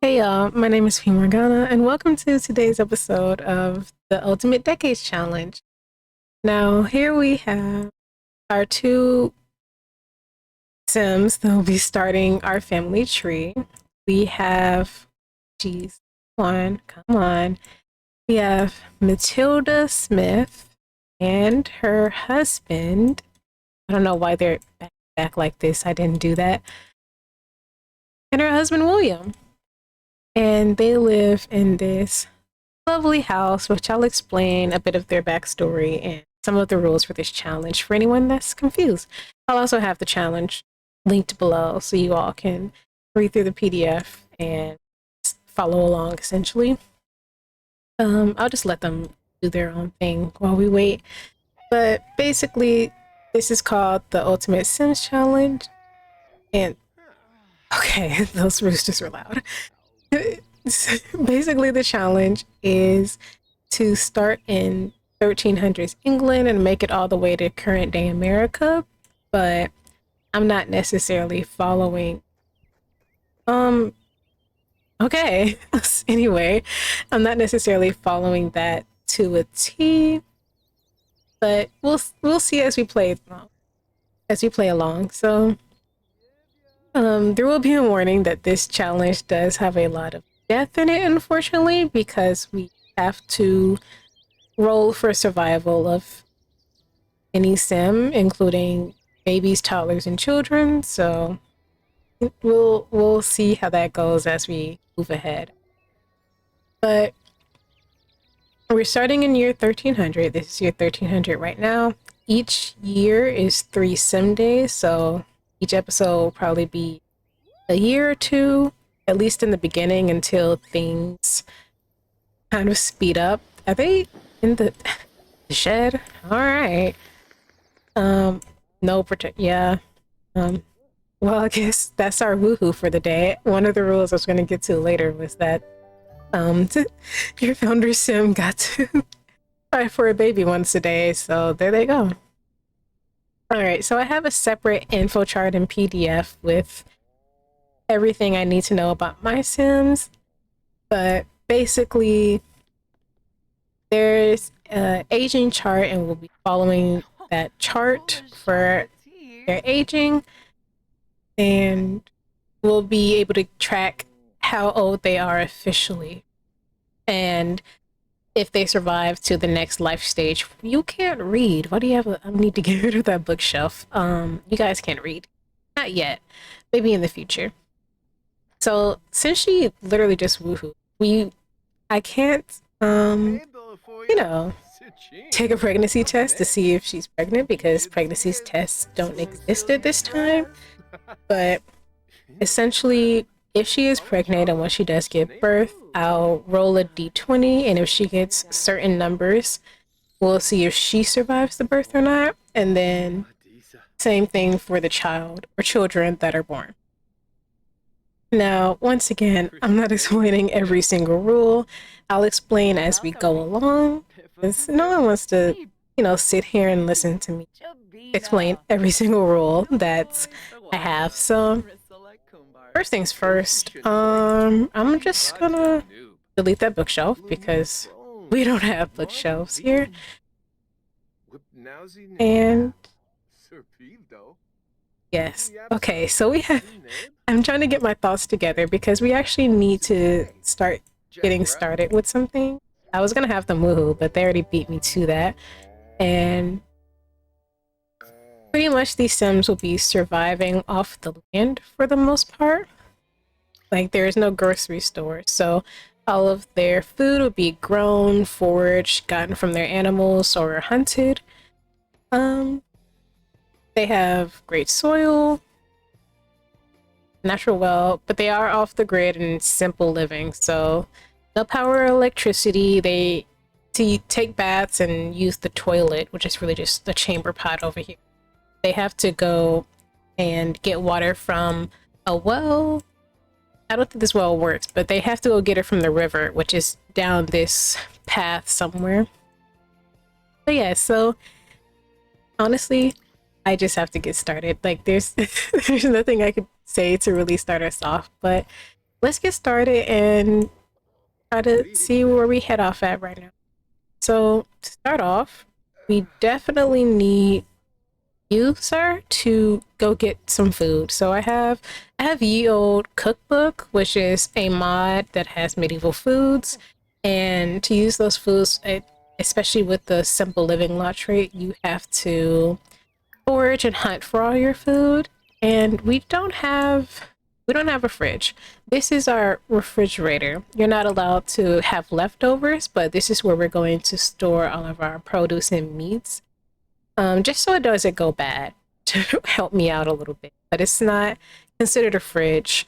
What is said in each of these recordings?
Hey y'all, my name is P. Morgana, and welcome to today's episode of the Ultimate Decades Challenge. Now, here we have our two Sims that will be starting our family tree. We have, geez, come on. We have Mathilda Smith and her husband. I don't know why they're back like this. I didn't do that. And her husband, William. And they live in this lovely house, which I'll explain a bit of their backstory and some of the rules for this challenge for anyone that's confused. I'll also have the challenge linked below so you all can read through the PDF and follow along essentially. I'll just let them do their own thing while we wait. But basically, this is called the Ultimate Sims Challenge. And okay, those roosters were loud. Basically, the challenge is to start in 1300s England and make it all the way to current day America, but I'm not necessarily following okay. Anyway, I'm not necessarily following that to a T, but we'll see as we play along. So there will be a warning that this challenge does have a lot of death in it, unfortunately, because we have to roll for survival of any sim, including babies, toddlers, and children. So we'll see how that goes as we move ahead. But we're starting in year 1300. This is year 1300 right now. Each year is 3 sim days, so each episode will probably be a year or two, at least in the beginning, until things kind of speed up. Are they in the shed? All right. No protect. Yeah. Well, I guess that's our woohoo for the day. One of the rules I was going to get to later was that your founder sim got to try for a baby once a day. So there they go. All right, so I have a separate info chart in PDF with everything I need to know about my Sims, but basically there's an aging chart and we'll be following that chart for their aging, and we'll be able to track how old they are officially and if they survive to the next life stage. You can't read. Why do you have I need to get rid of that bookshelf. You guys can't read. Not yet. Maybe in the future. So since she literally just woohoo, I can't take a pregnancy test to see if she's pregnant because pregnancy tests don't exist at this time. But essentially, if she is pregnant and when she does give birth, I'll roll a d20, and if she gets certain numbers, we'll see if she survives the birth or not. And then same thing for the child or children that are born. Now, once again, I'm not explaining every single rule. I'll explain as we go along, because no one wants to, sit here and listen to me explain every single rule that I have. So first things first, I'm just gonna delete that bookshelf because we don't have bookshelves here. And yes, okay, so I'm trying to get my thoughts together because we actually need to start getting started with something. I was gonna have them woohoo, but they already beat me to that. And pretty much these Sims will be surviving off the land for the most part. Like, there is no grocery store, so all of their food will be grown, foraged, gotten from their animals, or hunted. They have great soil, natural well, but they are off the grid and simple living, so no power or electricity. They take baths and use the toilet, which is really just the chamber pot over here. They have to go and get water from a well. I don't think this well works, but they have to go get it from the river, which is down this path somewhere. But yeah, so honestly, I just have to get started. Like, there's there's nothing I could say to really start us off, but let's get started and try to see where we head off at right now. So to start off, we definitely need you, sir, to go get some food. So I have Ye Old Cookbook, which is a mod that has medieval foods, and to use those foods, especially with the simple living law trait, you have to forage and hunt for all your food. And we don't have a fridge. This is our refrigerator. You're not allowed to have leftovers, but this is where we're going to store all of our produce and meats, just so it doesn't go bad, to help me out a little bit. But it's not considered a fridge.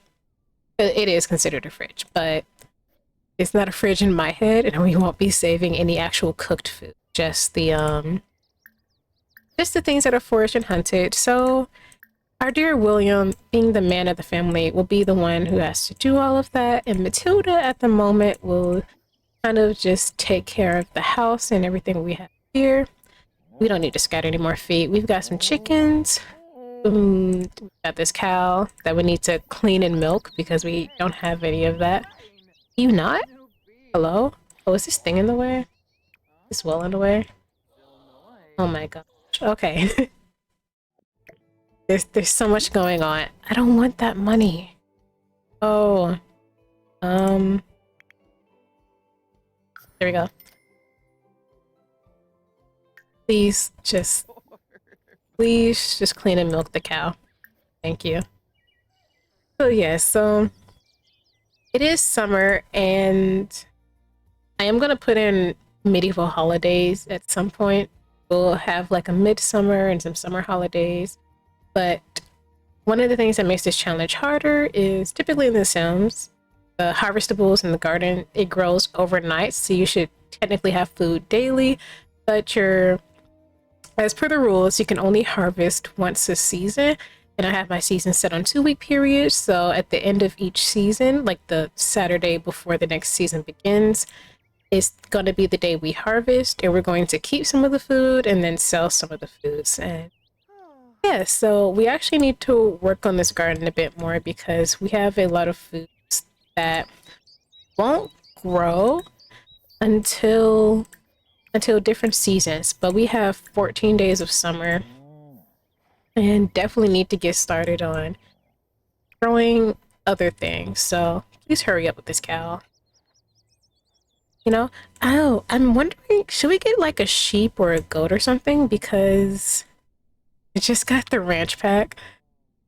It is considered a fridge, but it's not a fridge in my head, and we won't be saving any actual cooked food. Just the things that are foraged and hunted. So our dear William, being the man of the family, will be the one who has to do all of that, and Matilda at the moment will kind of just take care of the house and everything we have here. We don't need to scatter any more feed. We've got some chickens. We've got this cow that we need to clean and milk because we don't have any of that. You not? Hello? Oh, is this thing in the way? This well in the way? Oh my gosh. Okay. There's so much going on. I don't want that money. Oh. There we go. Please just clean and milk the cow. Thank you. So yeah, so it is summer and I am gonna put in medieval holidays at some point. We'll have like a midsummer and some summer holidays. But one of the things that makes this challenge harder is typically in The Sims, the harvestables in the garden, it grows overnight, so you should technically have food daily, but as per the rules, you can only harvest once a season, and I have my season set on 2-week periods, so at the end of each season, like the Saturday before the next season begins, is going to be the day we harvest, and we're going to keep some of the food and then sell some of the foods. And yeah, so we actually need to work on this garden a bit more because we have a lot of foods that won't grow until different seasons. But we have 14 days of summer and definitely need to get started on growing other things. So please hurry up with this cow. You know? Oh, I'm wondering, should we get like a sheep or a goat or something? Because I just got the ranch pack,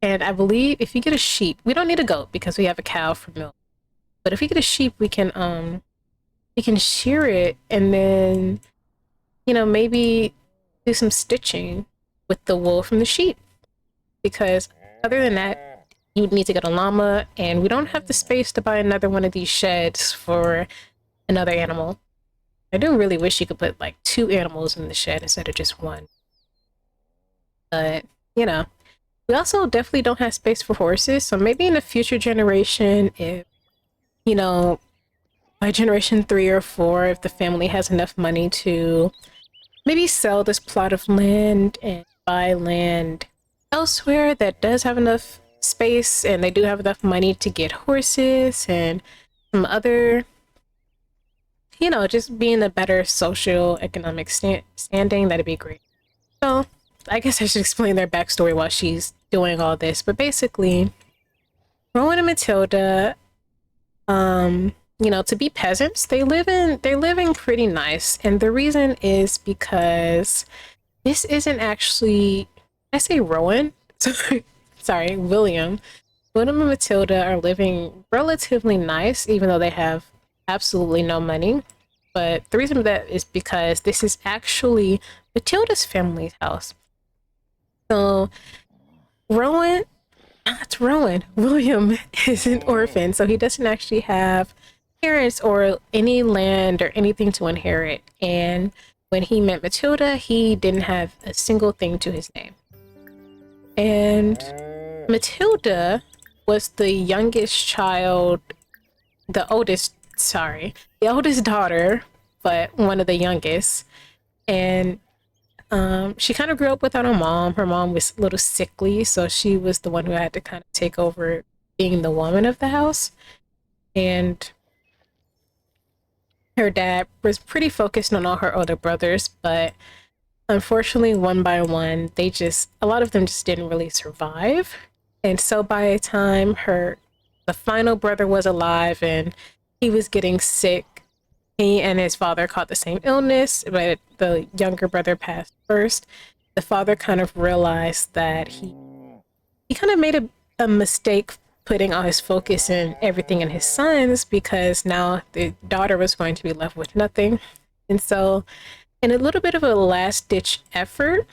and I believe if you get a sheep, we don't need a goat because we have a cow for milk. But if we get a sheep, we can shear it and then, maybe do some stitching with the wool from the sheep. Because other than that, you would need to get a llama, and we don't have the space to buy another one of these sheds for another animal. I do really wish you could put like 2 animals in the shed instead of just one. But, we also definitely don't have space for horses. So maybe in a future generation, if, by generation 3 or 4, if the family has enough money to maybe sell this plot of land and buy land elsewhere that does have enough space and they do have enough money to get horses and some other, just being a better social economic standing, that'd be great. So I guess I should explain their backstory while she's doing all this. But basically, Rowan and Matilda, to be peasants, they're living pretty nice. And the reason is because this isn't actually, I say Rowan? Sorry, William. William and Matilda are living relatively nice, even though they have absolutely no money. But the reason for that is because this is actually Matilda's family's house. So Rowan, not Rowan, William is an orphan, so he doesn't actually have parents or any land or anything to inherit. And when he met Matilda, he didn't have a single thing to his name. And Matilda was the youngest child, the oldest daughter, but one of the youngest. And she kind of grew up without her mom. Her mom was a little sickly, so she was the one who had to kind of take over being the woman of the house. and her dad was pretty focused on all her older brothers, but unfortunately, one by one, a lot of them just didn't really survive. And so by the time the final brother was alive and he was getting sick, he and his father caught the same illness, but the younger brother passed first. The father kind of realized that he kind of made a mistake putting all his focus and everything in his sons, because now the daughter was going to be left with nothing. And so, in a little bit of a last ditch effort,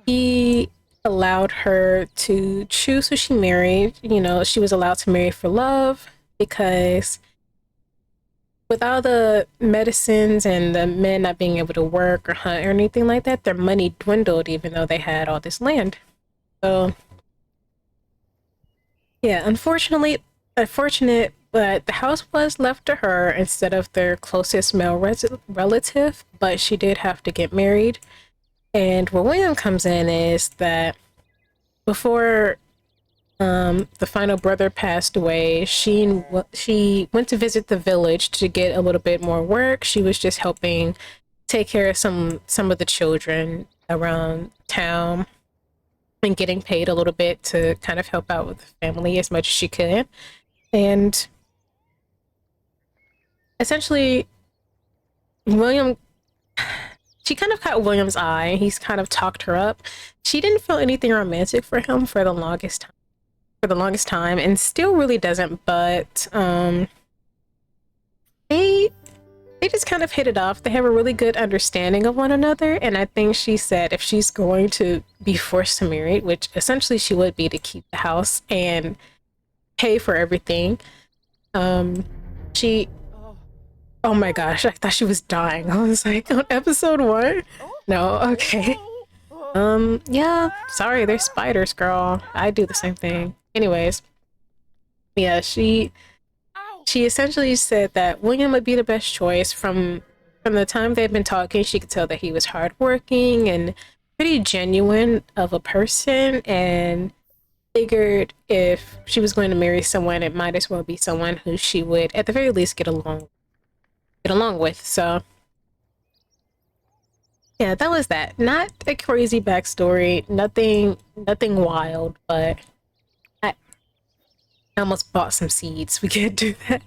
he allowed her to choose who she married. You know, she was allowed to marry for love, because with all the medicines and the men not being able to work or hunt or anything like that, their money dwindled even though they had all this land. So, yeah, unfortunate, but the house was left to her instead of their closest male relative, but she did have to get married. And where William comes in is that before the final brother passed away, she went to visit the village to get a little bit more work. She was just helping take care of some of the children around town and getting paid a little bit to kind of help out with the family as much as she could. And essentially, she kind of caught William's eye. He's kind of talked her up. She didn't feel anything romantic for him for the longest time, and still really doesn't, but they just kind of hit it off. They have a really good understanding of one another, and I think she said if she's going to be forced to marry, which essentially she would be to keep the house and pay for everything, she oh my gosh, I thought she was dying. I was like, on episode 1? No, okay. Yeah, sorry, there's spiders, girl. I do the same thing. Anyways, yeah, she essentially said that William would be the best choice. From the time they'd been talking, she could tell that he was hardworking and pretty genuine of a person, and figured if she was going to marry someone, it might as well be someone who she would at the very least get along with. So yeah, that was that. Not a crazy backstory, nothing wild, but I almost bought some seeds. We can't do that.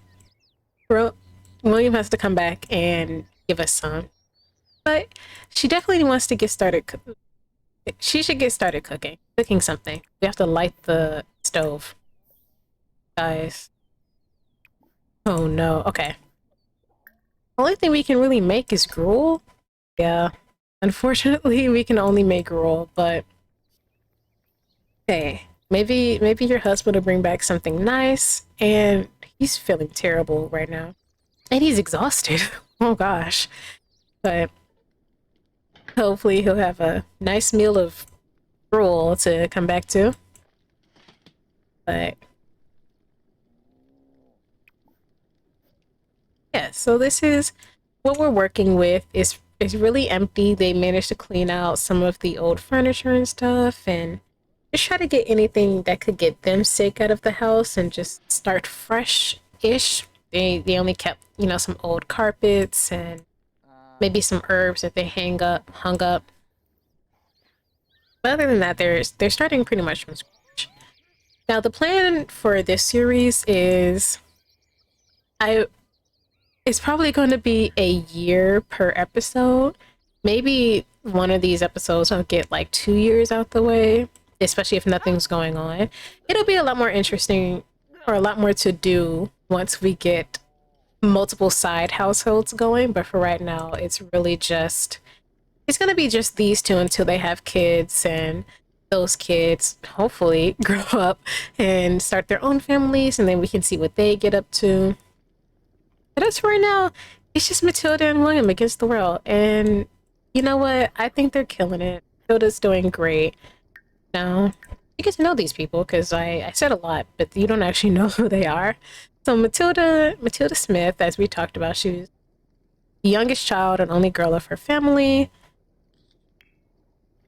Bro, William has to come back and give us some. But she definitely wants to get started. She should get started cooking something. We have to light the stove, guys. Oh no. Okay. The only thing we can really make is gruel. Yeah. Unfortunately, we can only make gruel, but hey, maybe your husband will bring back something nice, and he's feeling terrible right now. And he's exhausted. Oh gosh. But hopefully he'll have a nice meal of gruel to come back to. But yeah, so this is what we're working with. Is really empty. They managed to clean out some of the old furniture and stuff, and just try to get anything that could get them sick out of the house and just start fresh-ish. They only kept, you know, some old carpets and maybe some herbs that they hung up. But other than that, they're starting pretty much from scratch. Now the plan for this series is it's probably going to be a year per episode. Maybe one of these episodes will get like 2 years out the way, especially if nothing's going on. It'll be a lot more interesting, or a lot more to do once we get multiple side households going. But for right now, it's going to be just these two until they have kids, and those kids hopefully grow up and start their own families, and then we can see what they get up to. But as for right now, it's just Mathilda and William against the world. And you know what? I think they're killing it. Mathilda's doing great. Now, you get to know these people, because I said a lot, but you don't actually know who they are. So Mathilda Smith, as we talked about, she was the youngest child and only girl of her family.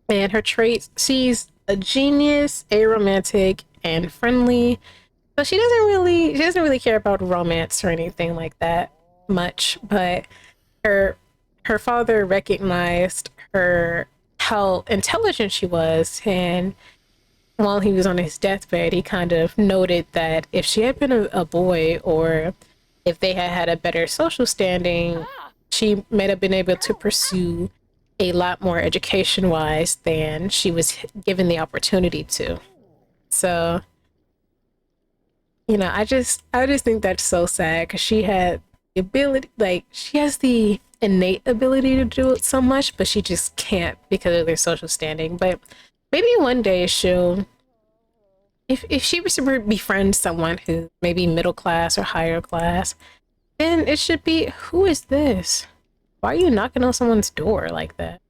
And her traits, she's a genius, aromantic, and friendly. So she doesn't really care about romance or anything like that much, but her her father recognized her how intelligent she was, and while he was on his deathbed, he kind of noted that if she had been a boy, or if they had had a better social standing, she might have been able to pursue a lot more education wise than she was given the opportunity to. So, I just think that's so sad because she had the ability, like, she has the innate ability to do it so much, but she just can't because of their social standing. But maybe one day she'll, if she was to befriend someone who maybe middle class or higher class, then it should be, who is this? Why are you knocking on someone's door like that?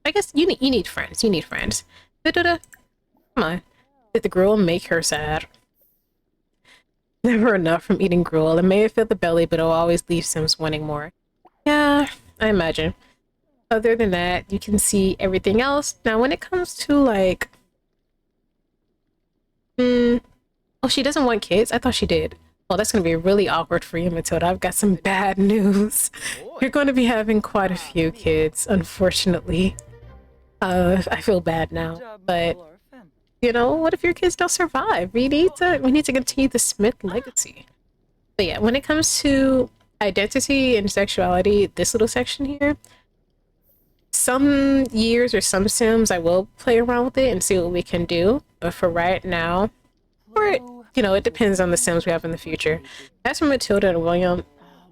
I guess you need friends. You need friends. Da-da-da. Come on. Did the gruel make her sad? Never enough from eating gruel. It may have filled the belly, but it'll always leave Sims wanting more. Yeah, I imagine. Other than that, you can see everything else. Now, when it comes to like, oh, she doesn't want kids? I thought she did. Well, that's going to be really awkward for you, Matilda. I've got some bad news. You're going to be having quite a few kids, unfortunately. I feel bad now, but what if your kids don't survive? We need to continue the Smith legacy. But yeah, when it comes to identity and sexuality, this little section here, some years or some Sims I will play around with it and see what we can do. But for right now, or it depends on the Sims we have in the future. As for Matilda and William,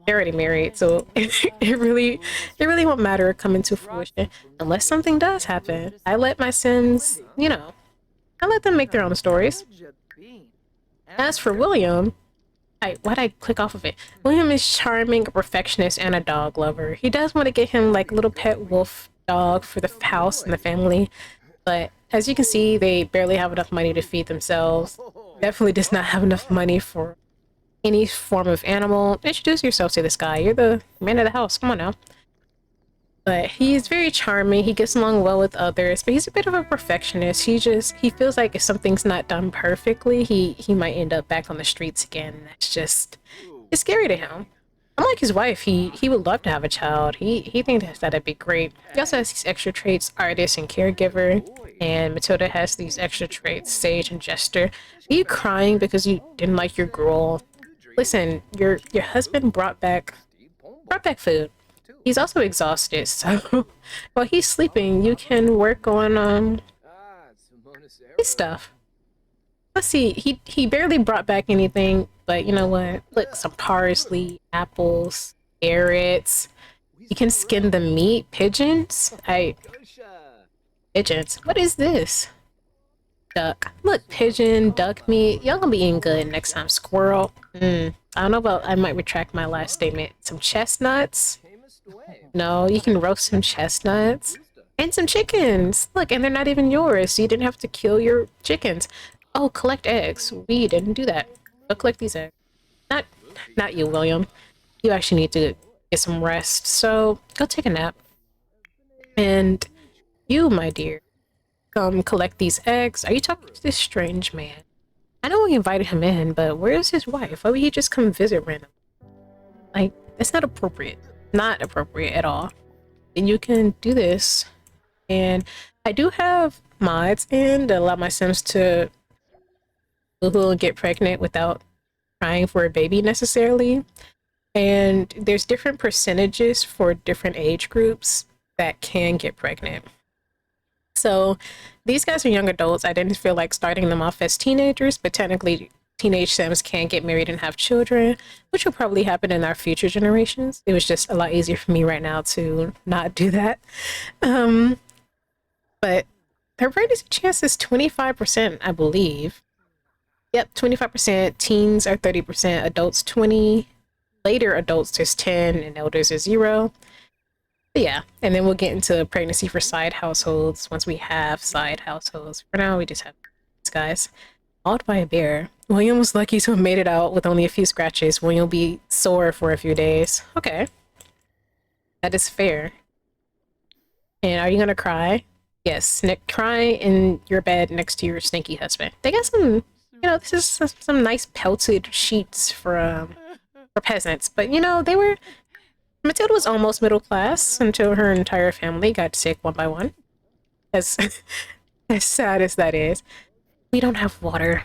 they're already married, so it really won't matter coming to fruition unless something does happen. I let my Sims, I let them make their own stories. As for William, why'd I click off of it? William is charming, a perfectionist, and a dog lover. He does want to get him like a little pet wolf dog for the house and the family, but as you can see, they barely have enough money to feed themselves. Definitely does not have enough money for any form of animal. Introduce yourself to this guy. You're the man of the house. Come on now. But he's very charming. He gets along well with others, but he's a bit of a perfectionist. He feels like if something's not done perfectly, he might end up back on the streets again. It's scary to him. Unlike his wife, he would love to have a child. He thinks that'd be great. He also has these extra traits, artist and caregiver. And Matilda has these extra traits, sage and jester. Are you crying because you didn't like your gruel? Listen, your husband brought back food. He's also exhausted, so while he's sleeping, you can work on his stuff. Let's see, he barely brought back anything, but you know what? Look, some parsley, apples, carrots. You can skin the meat. Pigeons? Pigeons. What is this? Duck. Look, pigeon, duck meat. Y'all gonna be eating good next time. Squirrel. I don't know about, I might retract my last statement. Some chestnuts. No, you can roast some chestnuts. And some chickens. Look, and they're not even yours, so you didn't have to kill your chickens. Oh, collect eggs. We didn't do that. Go collect these eggs. Not you, William. You actually need to get some rest. So go take a nap. And you, my dear, come collect these eggs. Are you talking to this strange man? I know we invited him in, but where's his wife? Why would he just come visit randomly? Like, that's not appropriate. Not appropriate at all. And you can do this. And I do have mods in that allow my Sims to and get pregnant without trying for a baby necessarily. And there's different percentages for different age groups that can get pregnant. So these guys are young adults. I didn't feel like starting them off as teenagers, but technically teenage Sims can get married and have children, which will probably happen in our future generations. It was just a lot easier for me right now to not do that. But their pregnancy chance is 25%, I believe. Yep, 25%. Teens are 30%, adults 20, later adults there's 10, and elders is 0. But yeah, and then we'll get into pregnancy for side households once we have side households. For now, we just have these guys. Mauled by a bear. William was lucky to have made it out with only a few scratches. William will be sore for a few days. Okay. That is fair. And are you gonna cry? Yes, Nick, cry in your bed next to your stinky husband. They got some this is some nice pelted sheets for peasants. But they were Matilda was almost middle class until her entire family got sick one by one. As as sad as that is, we don't have water.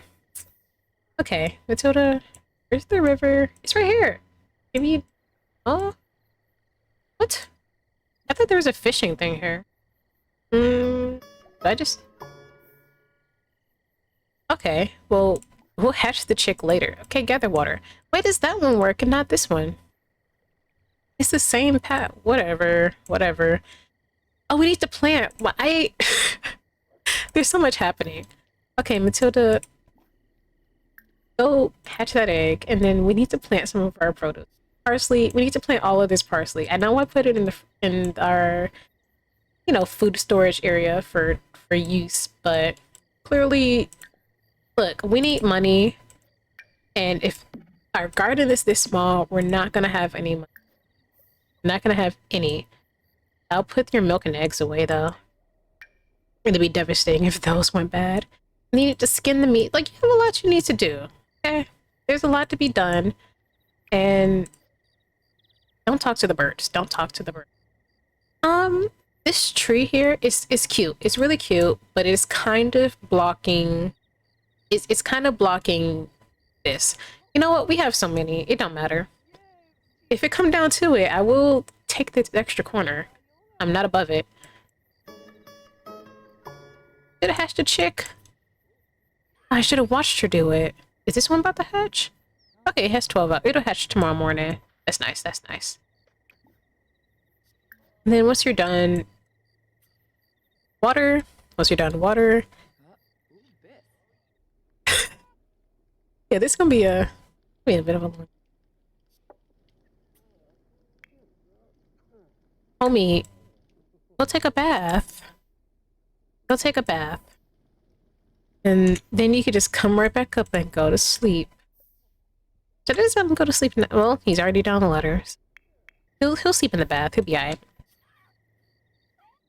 Okay, Matilda, where's the river? It's right here. Maybe. Oh, what? I thought there was a fishing thing here. I just. Okay, well, we'll hatch the chick later. Okay, gather water. Why does that one work and not this one? It's the same path. Whatever. Oh, we need to plant. Well, There's so much happening. Okay, Matilda, go hatch that egg, and then we need to plant some of our produce. Parsley. We need to plant all of this parsley. I know I put it in our, food storage area for use, but clearly, look, we need money, and if our garden is this small, we're not gonna have any money. We're not gonna have any. I'll put your milk and eggs away, though. It'd be devastating if those went bad. You need to skin the meat. Like, you have a lot you need to do. Okay? There's a lot to be done. And don't talk to the birds. Don't talk to the birds. This tree here is cute. It's really cute, but it's kind of blocking. It's kind of blocking this. You know what? We have so many. It don't matter. If it come down to it, I will take this extra corner. I'm not above it. Should have hatched a chick. I should have watched her do it. Is this one about to hatch? Okay, it has 12 up. It'll hatch tomorrow morning. That's nice. That's nice. And then once you're done, water. Once you're done, water. Yeah, this is gonna be a bit of a one. Homie, go take a bath. Go take a bath. And then you could just come right back up and go to sleep. Should I just have him go to sleep now? Well, he's already down the letters. He'll sleep in the bath. He'll be alright.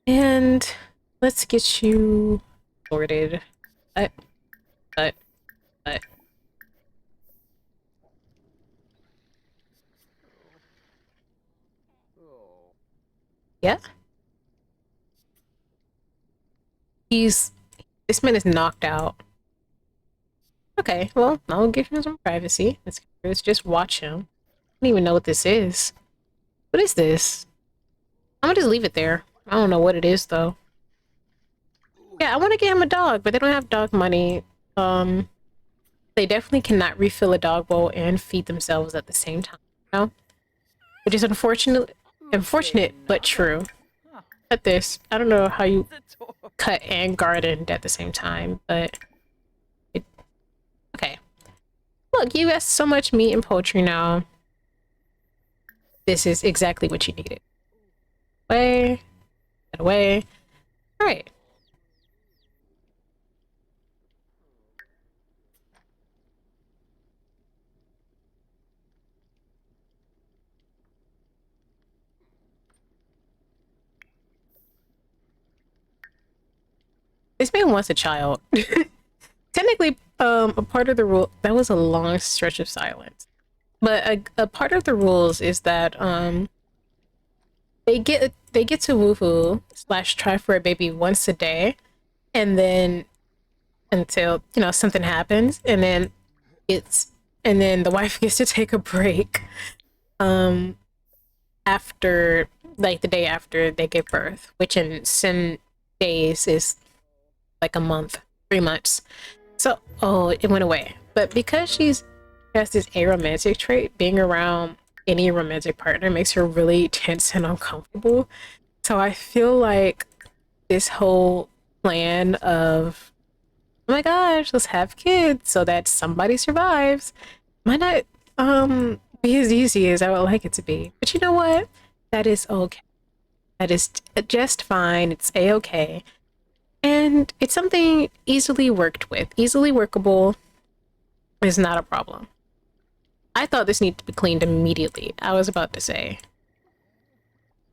And let's get you sorted. But. Yeah? This man is knocked out. Okay, well, I'll give him some privacy. Let's just watch him. I don't even know what this is. What is this? I'm gonna just leave it there. I don't know what it is, though. Yeah, I want to get him a dog, but they don't have dog money. They definitely cannot refill a dog bowl and feed themselves at the same time, you know? Which is unfortunate, but true. At this, I don't know how you cut and garden at the same time, but okay. Look, you got so much meat and poultry now. This is exactly what you needed. Away, get away. All right. This man wants a child. Technically, a part of the rule, that was a long stretch of silence. But a part of the rules is that they get to woohoo / try for a baby once a day, and then until something happens, and then the wife gets to take a break after, like, the day after they give birth, which in some days is like a month, 3 months. So, it went away. But because she has this aromantic trait, being around any romantic partner makes her really tense and uncomfortable. So I feel like this whole plan of, oh my gosh, let's have kids so that somebody survives, might not be as easy as I would like it to be. But you know what? That is okay. That is just fine. It's a-okay. And it's something easily worked with. Easily workable is not a problem. I thought this needed to be cleaned immediately. I was about to say.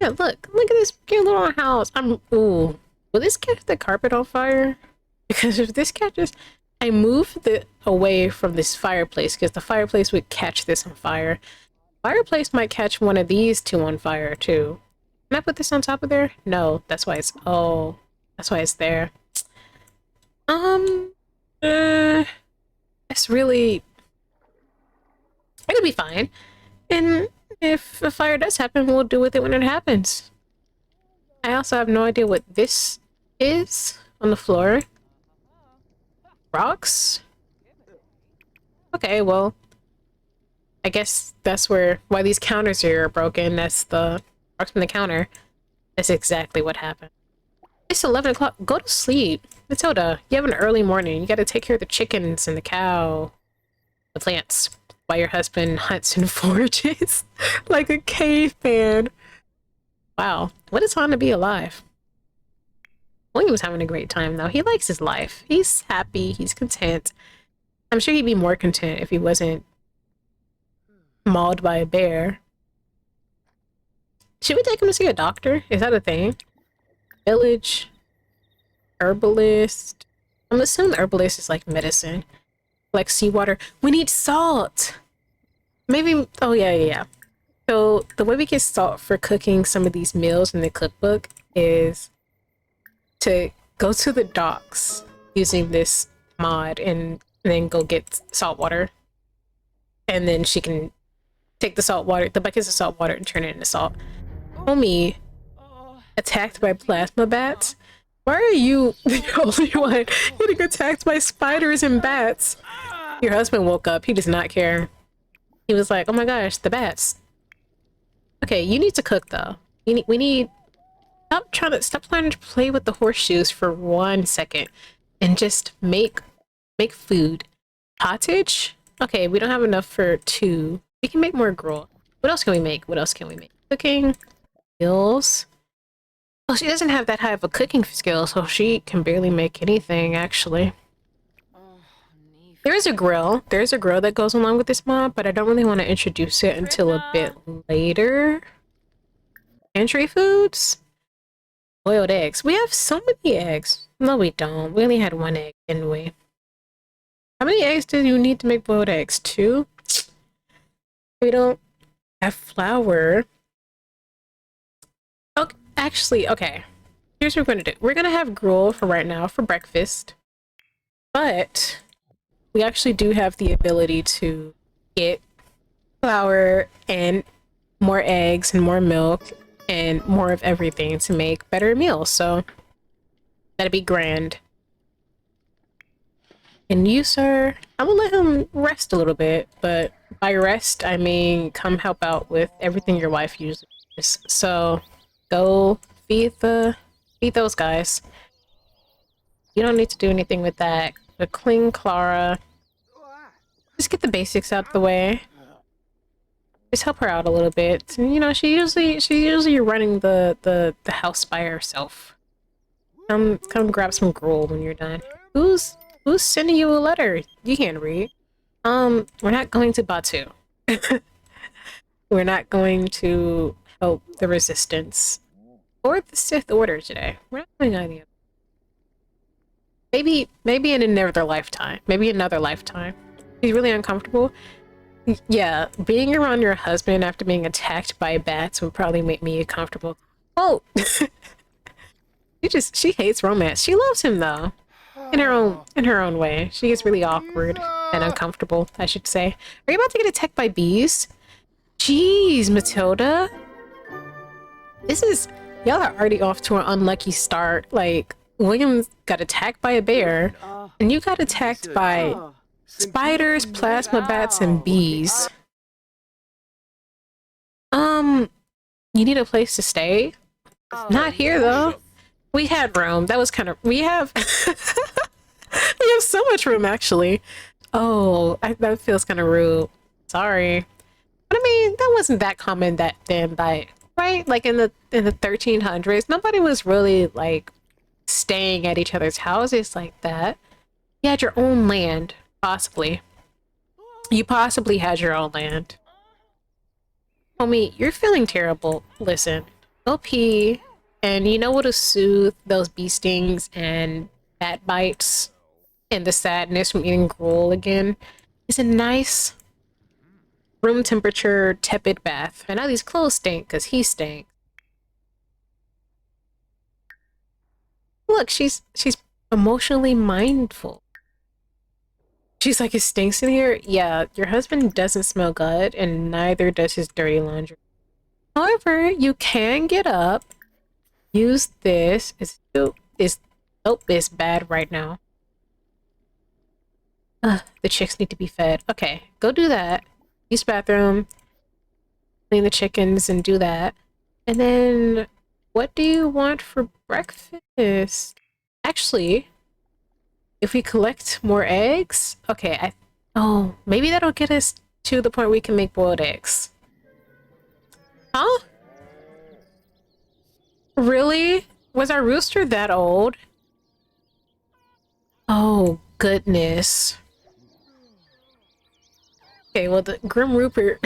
Yeah, look at this cute little house. Ooh. Will this catch the carpet on fire? Because if this catches, I moved it away from this fireplace because the fireplace would catch this on fire. Fireplace might catch one of these two on fire too. Can I put this on top of there? No, that's why it's, oh, that's why it's there. Um, it's really, it'll be fine. And if a fire does happen, we'll deal with it when it happens. I also have no idea what this is on the floor. Rocks? Okay, well, I guess that's why these counters here are broken. That's the rocks from the counter. That's exactly what happened. It's 11 o'clock. Go to sleep. Matilda, you have an early morning. You gotta take care of the chickens and the cow. The plants. While your husband hunts and forages like a caveman. Wow, what a time to be alive. William was having a great time, though. He likes his life. He's happy. He's content. I'm sure he'd be more content if he wasn't mauled by a bear. Should we take him to see a doctor? Is that a thing? Village. Herbalist. I'm assuming herbalist is like medicine. Like seawater. We need salt! Maybe... Oh, yeah. So, the way we get salt for cooking some of these meals in the cookbook is to go to the docks using this mod and then go get salt water. And then she can take the salt water, the buckets of salt water, and turn it into salt. Homie attacked by plasma bats? Why are you the only one getting attacked by spiders and bats? Your husband woke up. He does not care. He was like, oh my gosh, the bats. Okay, you need to cook though. We need stop trying to play with the horseshoes for 1 second and just make food. Pottage? Okay, we don't have enough for 2. We can make more gruel. What else can we make? Cooking. Meals. Well, she doesn't have that high of a cooking skill, so she can barely make anything, actually. There's a grill. There's a grill that goes along with this mod, but I don't really want to introduce it until a bit later. Entry foods? Boiled eggs. We have so many eggs. No, we don't. We only had 1 egg, didn't we? How many eggs do you need to make boiled eggs? 2? We don't have flour. Okay, actually, okay. Here's what we're going to do. We're going to have gruel for right now for breakfast. But we actually do have the ability to get flour and more eggs and more milk and more of everything to make better meals. So that'd be grand. And you, sir, I'm gonna let him rest a little bit, but by rest, I mean come help out with everything your wife uses. So go feed those guys. You don't need to do anything with that. But clean Clara. Just get the basics out of the way. Just help her out a little bit. And, you know, she's usually running the house by herself. Come grab some gruel when you're done. Who's sending you a letter? You can't read. We're not going to Batu. We're not going to help the resistance or the Sith Order today. We're not doing any of it. Maybe in another lifetime. Maybe another lifetime. He's really uncomfortable. Yeah, being around your husband after being attacked by bats would probably make me uncomfortable. Oh, she hates romance. She loves him though, in her own way. She gets really awkward and uncomfortable, I should say. Are you about to get attacked by bees? Jeez, Matilda. Y'all are already off to an unlucky start. Like, William got attacked by a bear, and you got attacked by spiders, plasma bats, and bees. You need a place to stay? Not here, though. We had room. That was kind of... We have... we have so much room, actually. Oh, that feels kind of rude. Sorry. But I mean, that wasn't that common that then, right? Like, in the 1300s, nobody was really, like, staying at each other's houses like that. You had your own land, possibly. You possibly had your own land. Homie, you're feeling terrible. Listen, go pee, and you know what'll soothe those bee stings and bat bites and the sadness from eating gruel again is a nice room temperature tepid bath. And now these clothes stink because he stank. Look, she's emotionally mindful. She's like, it stinks in here? Yeah, your husband doesn't smell good, and neither does his dirty laundry. However, you can get up, use this. It's bad right now. The chicks need to be fed. Okay, go do that. Use the bathroom, clean the chickens, and do that. And then, what do you want for breakfast? Actually, if we collect more eggs, okay, oh, maybe that'll get us to the point where we can make boiled eggs. Huh? Really? Was our rooster that old? Oh, goodness. Okay, well, the Grim Rupert.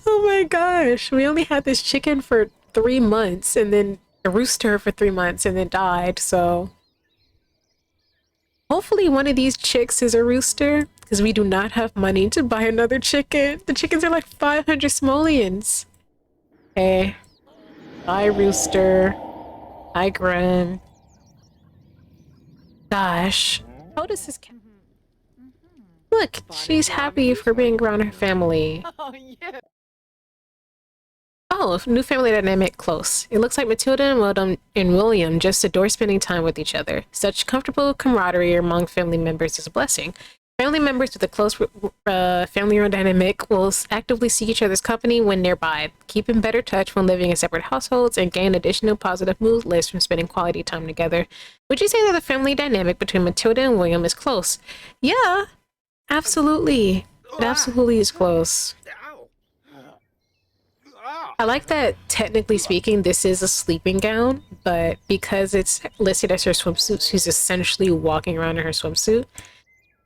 Oh my gosh, we only had this chicken for 3 months, and then the rooster for 3 months, and then died, so. Hopefully one of these chicks is a rooster, because we do not have money to buy another chicken. The chickens are like 500 simoleons. Okay. Hi, rooster. Hi, Grim. Gosh. How does this cat? Look, she's happy for being around her family. Oh, yeah. Oh, new family dynamic close. It looks like Matilda and William just adore spending time with each other. Such comfortable camaraderie among family members is a blessing. Family members with a close family dynamic will actively seek each other's company when nearby, keep in better touch when living in separate households, and gain additional positive mood lifts from spending quality time together. Would you say that the family dynamic between Matilda and William is close? Yeah, absolutely. It absolutely is close. I like that, technically speaking, this is a sleeping gown, but because it's listed as her swimsuit, she's essentially walking around in her swimsuit.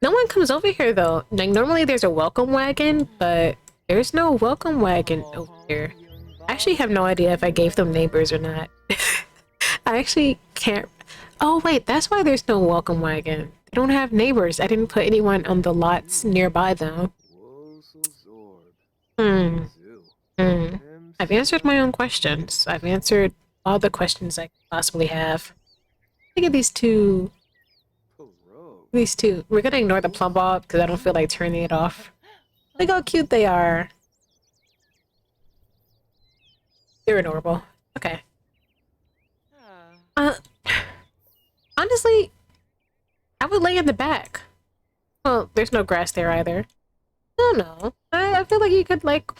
No one comes over here, though. Like, normally there's a welcome wagon, but there's no welcome wagon over here. I actually have no idea if I gave them neighbors or not. I actually can't... Oh, wait, that's why there's no welcome wagon. They don't have neighbors. I didn't put anyone on the lots nearby, though. I've answered my own questions. I've answered all the questions I could possibly have. Look at these two. These two. We're gonna ignore the plumb bob because I don't feel like turning it off. Look how cute they are. They're adorable. Okay. Honestly, I would lay in the back. Well, there's no grass there either. I don't know. I feel like you could, like...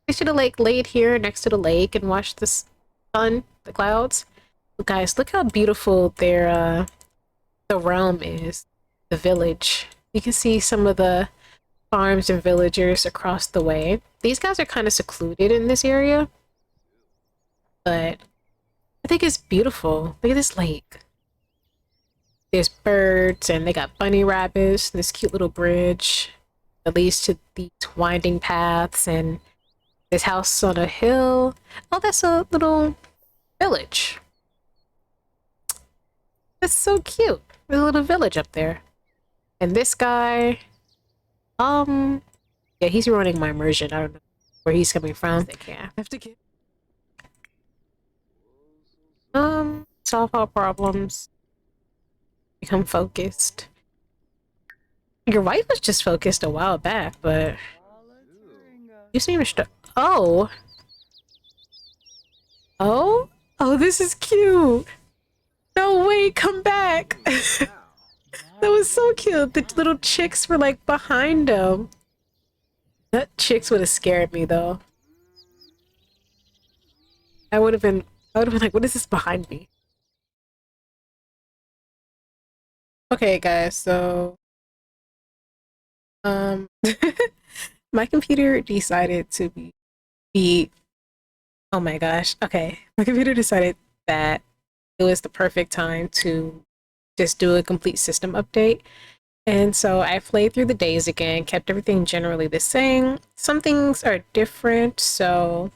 We should have, like, laid here next to the lake and watched the sun, the clouds. But guys, look how beautiful their, the realm is. The village. You can see some of the farms and villagers across the way. These guys are kind of secluded in this area. But I think it's beautiful. Look at this lake. There's birds, and they got bunny rabbits, and this cute little bridge that leads to these winding paths, and this house on a hill. Oh, that's a little village. That's so cute. There's a little village up there. And this guy, yeah, he's ruining my immersion. I don't know where he's coming from. Yeah, I have to get solve all problems. Become focused. Your wife was just focused a while back, but you seem to Oh! Oh? Oh, this is cute! No, wait, come back! That was so cute! The little chicks were, like, behind him. That chicks would have scared me, though. I would have been like, what is this behind me? Okay, guys, so... my computer decided to be oh my gosh, okay. My computer decided that it was the perfect time to just do a complete system update. And so I played through the days again, kept everything generally the same. Some things are different, so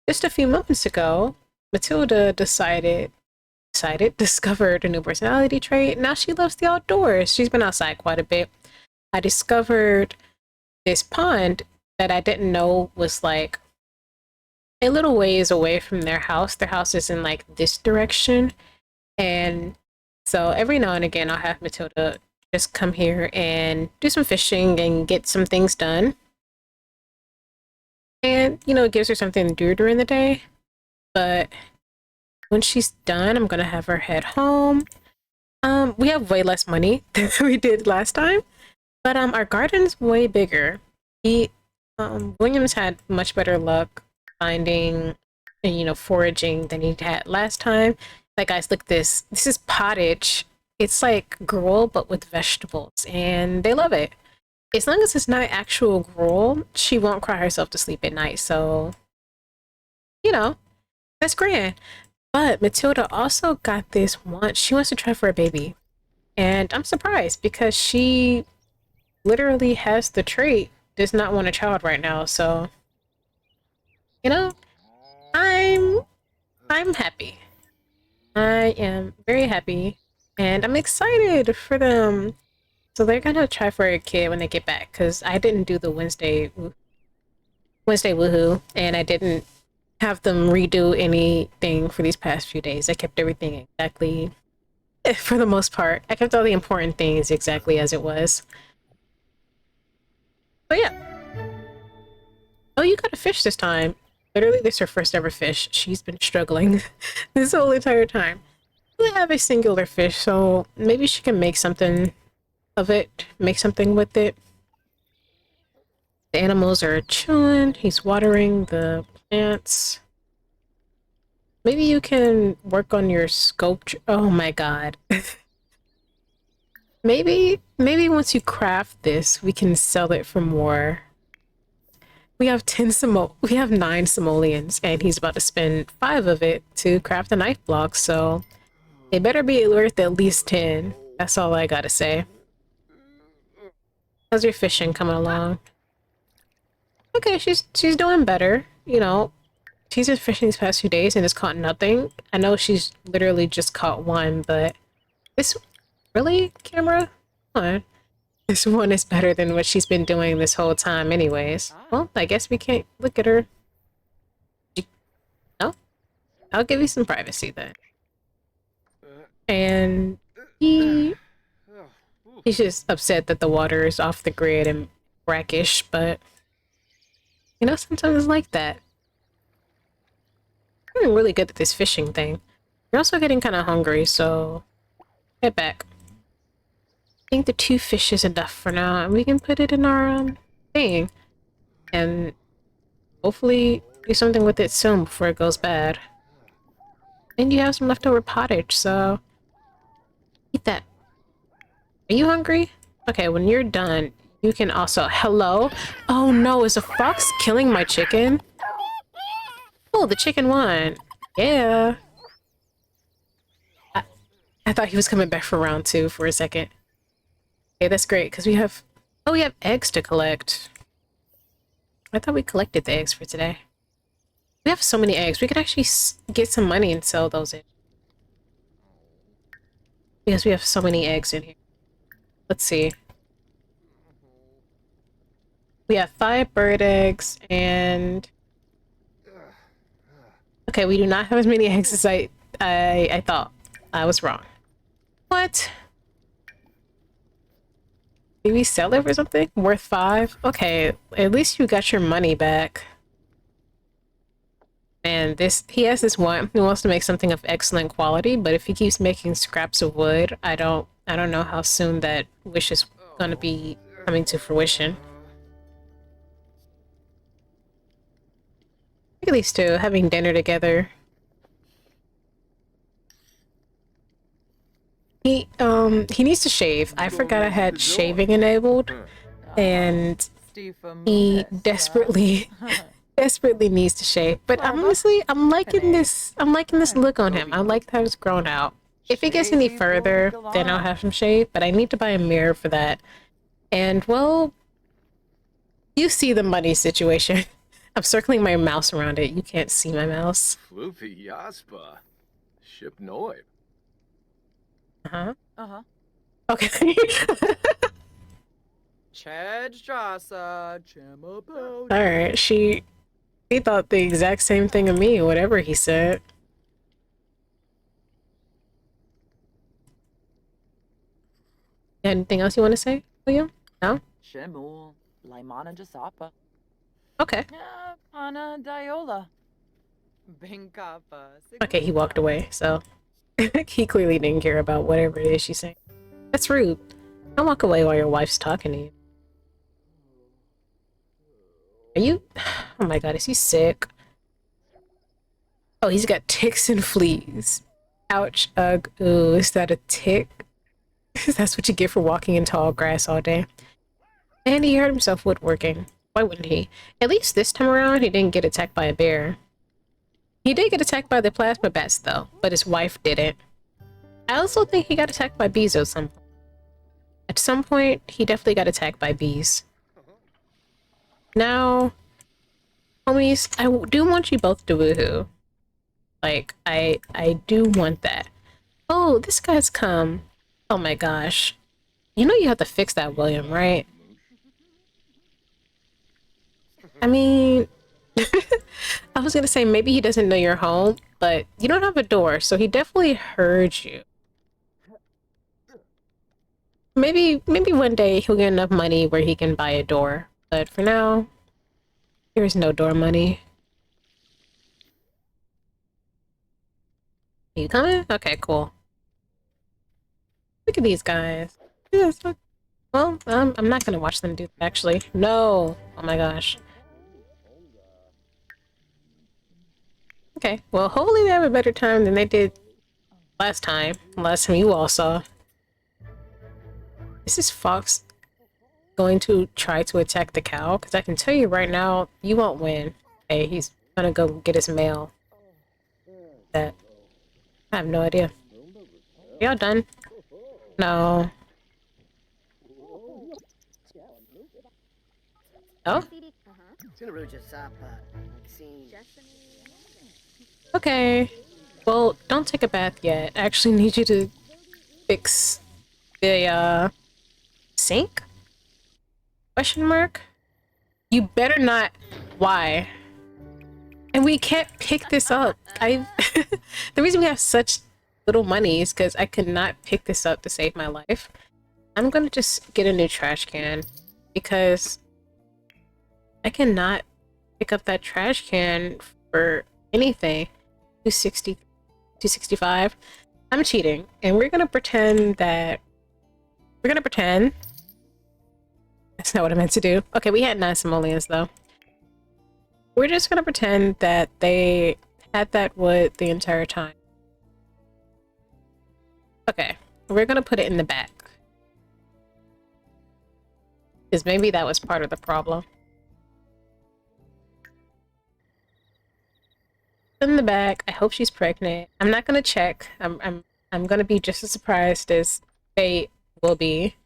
just a few moments ago, Matilda decided excited, discovered a new personality trait. Now she loves the outdoors. She's been outside quite a bit. I discovered this pond that I didn't know was like a little ways away from their house. Their house is in like this direction. And so every now and again, I'll have Matilda just come here and do some fishing and get some things done. And, you know, it gives her something to do during the day. But when she's done, I'm going to have her head home. We have way less money than we did last time. But our garden's way bigger. William's had much better luck finding and, you know, foraging than he had last time. Like, guys, look, this is pottage. It's like gruel, but with vegetables, and they love it. As long as it's not actual gruel, she won't cry herself to sleep at night. So, you know, that's grand. But Matilda also got this want. She wants to try for a baby. And I'm surprised because she literally has the trait, does not want a child right now. So, you know, I'm happy. I am very happy, and I'm excited for them. So they're gonna try for a kid when they get back, because I didn't do the Wednesday woohoo, and I didn't have them redo anything for these past few days. I kept everything exactly, for the most part. I kept all the important things exactly as it was. But yeah. Oh, you got a fish this time. Literally, this is her first ever fish. She's been struggling this whole entire time. We have a singular fish, so maybe she can make something of it, make something with it. The animals are chilling. He's watering the plants. Maybe you can work on your sculpture. Oh my god. maybe once you craft this, we can sell it for more. We have 9 simoleons, and he's about to spend 5 of it to craft a knife block, so it better be worth at least 10. That's all I gotta say. How's your fishing coming along? Okay, she's doing better. You know, she's been fishing these past few days and has caught nothing. I know she's literally just caught one, but this really, camera? Come on. This one is better than what she's been doing this whole time anyways. Well, I guess we can't look at her. No? I'll give you some privacy then. And he's just upset that the water is off the grid and brackish, but you know, sometimes it's like that. I'm doing really good at this fishing thing. You're also getting kind of hungry, so head back. I think the 2 fish is enough for now, and we can put it in our thing, and hopefully do something with it soon before it goes bad. And you have some leftover pottage, so eat that. Are you hungry? Okay, when you're done, you can also— Hello? Oh no, is a fox killing my chicken? Oh, the chicken won. Yeah. I thought he was coming back for round 2 for a second. Okay, that's great, because we have eggs to collect. I thought we collected the eggs for today. We have so many eggs. We could actually get some money and sell those in. Because we have so many eggs in here. Let's see. We have 5 bird eggs and... Okay, we do not have as many eggs as I thought. I was wrong. What? Did we sell it for something? Worth 5? Okay, at least you got your money back. And he has this one. He wants to make something of excellent quality, but if he keeps making scraps of wood, I don't know how soon that wish is gonna be coming to fruition. Look at these two having dinner together. He needs to shave. I forgot I had shaving enabled, and he desperately needs to shave. But honestly, I'm liking this look on him. I like how it's grown out. If it gets any further, then I'll have him shave, but I need to buy a mirror for that. And well, you see the money situation. I'm circling my mouse around it. You can't see my mouse. Floopy Yaspa. Ship Noib. Uh-huh. Uh-huh. Okay. Alright, he thought the exact same thing of me, whatever he said. Anything else you want to say, William? No? Shemu. Laimana Jasapa. Okay. Ana Diola. Binkapa. Okay, he walked away, so he clearly didn't care about whatever it is she's saying. That's rude. Don't walk away while your wife's talking to you. Are you? Oh my god, is he sick? Oh, he's got ticks and fleas. Ouch, ugh, ooh, is that a tick? That's what you get for walking in tall grass all day. And he hurt himself woodworking. Why wouldn't he? At least this time around, he didn't get attacked by a bear. He did get attacked by the plasma bats, though, but his wife didn't. I also think he got attacked by bees at some point. At some point, he definitely got attacked by bees. Now, homies, I do want you both to woohoo. Like, I do want that. Oh, this guy's come. Oh my gosh. You know you have to fix that, William, right? I mean, I was gonna say maybe he doesn't know you're home, but you don't have a door, so he definitely heard you. Maybe one day he'll get enough money where he can buy a door, but for now, there's no door money. Are you coming? Okay, cool. Look at these guys. Yes. Well, I'm not gonna watch them do that, actually. No! Oh my gosh. Okay, well, hopefully they have a better time than they did last time you all saw. Is this fox going to try to attack the cow? Because I can tell you right now, you won't win. Okay, he's gonna go get his mail. That I have no idea. Y'all done? No. Oh? Okay. Well, don't take a bath yet. I actually need you to fix the, sink? Question mark? You better not. Why? And we can't pick this up. The reason we have such little money is because I could not pick this up to save my life. I'm gonna just get a new trash can because I cannot pick up that trash can for anything. 260, 265. I'm cheating, and we're gonna pretend that that's not what I meant to do. Okay, we had 9 simoleons though. We're just gonna pretend that they had that wood the entire time. Okay, we're gonna put it in the back. Because maybe that was part of the problem. In the back. I hope she's pregnant. I'm not gonna check. I'm gonna be just as surprised as they will be.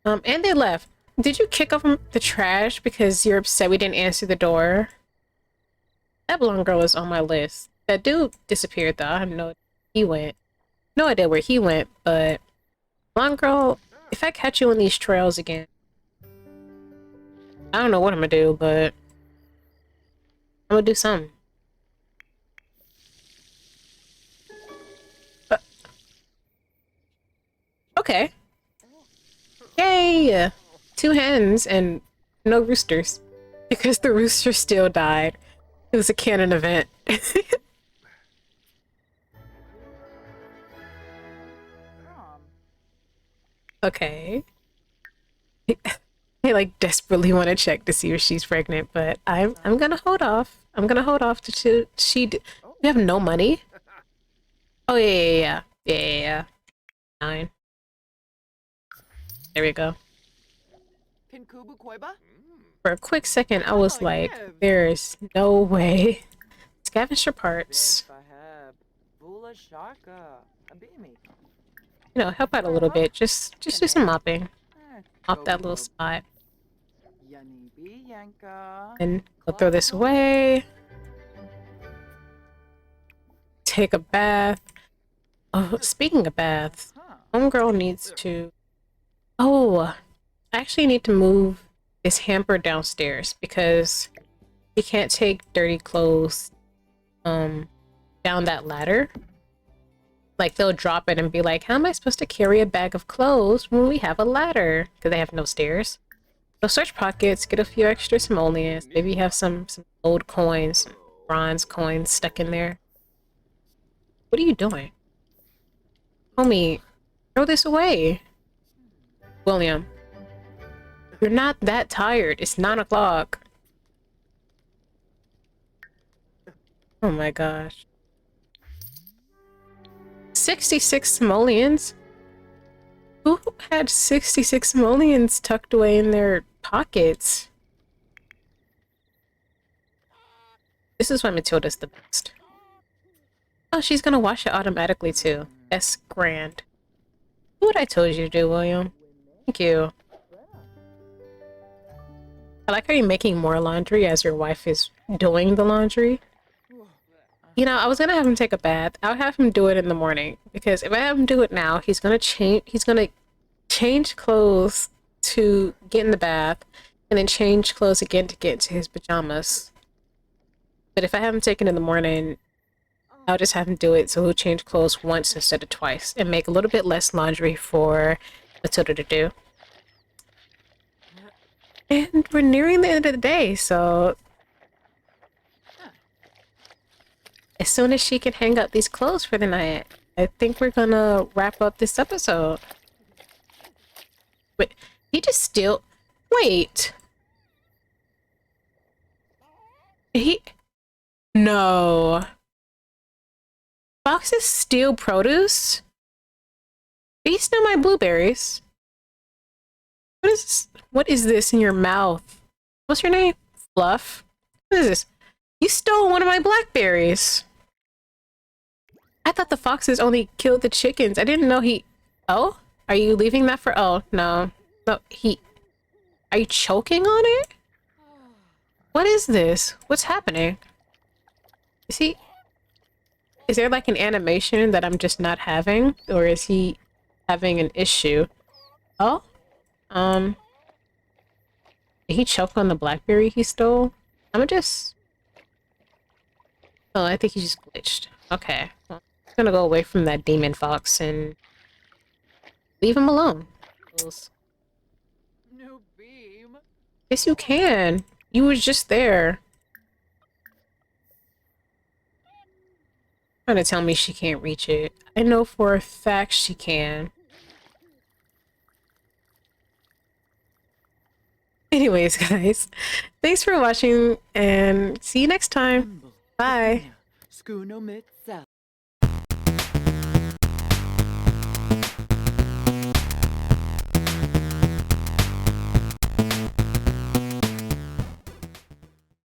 And they left. Did you kick off the trash because you're upset we didn't answer the door? That blonde girl was on my list. That dude disappeared though. I have no idea where he went. No idea where he went, but blonde girl, if I catch you on these trails again, I don't know what I'm gonna do, but I'm gonna do something. Okay. Yay! 2 hens and no roosters. Because the rooster still died. It was a canon event. Okay. I like desperately want to check to see if she's pregnant, but I'm gonna hold off. I'm gonna hold off to we have no money. Oh yeah. 9. There we go. For a quick second, I was like, there's no way. Scavenger parts. You know, help out a little bit. Just do some mopping. Mop that little spot. And go throw this away. Take a bath. Oh, speaking of baths, homegirl needs to. Oh, I actually need to move this hamper downstairs because you can't take dirty clothes down that ladder. Like they'll drop it and be like, "How am I supposed to carry a bag of clothes when we have a ladder?" Because they have no stairs. So search pockets, get a few extra simoleons. Maybe you have some old coins, some bronze coins stuck in there. What are you doing? Homie, throw this away. William, you're not that tired. It's 9 o'clock. Oh my gosh. 66 simoleons? Who had 66 simoleons tucked away in their pockets? This is why Matilda's the best. Oh, she's gonna wash it automatically too. That's grand. Do what I told you to do, William. Thank you. I like how you're making more laundry as your wife is doing the laundry. You know, I was gonna have him take a bath. I'll have him do it in the morning because if I have him do it now, he's gonna change clothes to get in the bath and then change clothes again to get into his pajamas. But if I have him taken in the morning, I'll just have him do it so he'll change clothes once instead of twice and make a little bit less laundry for Matilda to do. And we're nearing the end of the day, so as soon as she can hang up these clothes for the night, I think we're gonna wrap up this episode. Wait, he just still... Wait. No. Foxes steal produce? Do you steal my blueberries? What is this in your mouth? What's your name? Fluff? What is this? You stole one of my blackberries. I thought the foxes only killed the chickens. I didn't know he... Oh? Are you leaving that for... Oh, no. No, Are you choking on it? What is this? What's happening? Is there like an animation that I'm just not having? Or is he having an issue? Oh? Did he choke on the blackberry he stole? I'm just... Oh, I think he just glitched. Okay. Well, I'm gonna go away from that demon fox and leave him alone. New beam. Yes, you can. You was just there. Trying to tell me she can't reach it. I know for a fact she can. Anyways, guys, thanks for watching and see you next time. Bye.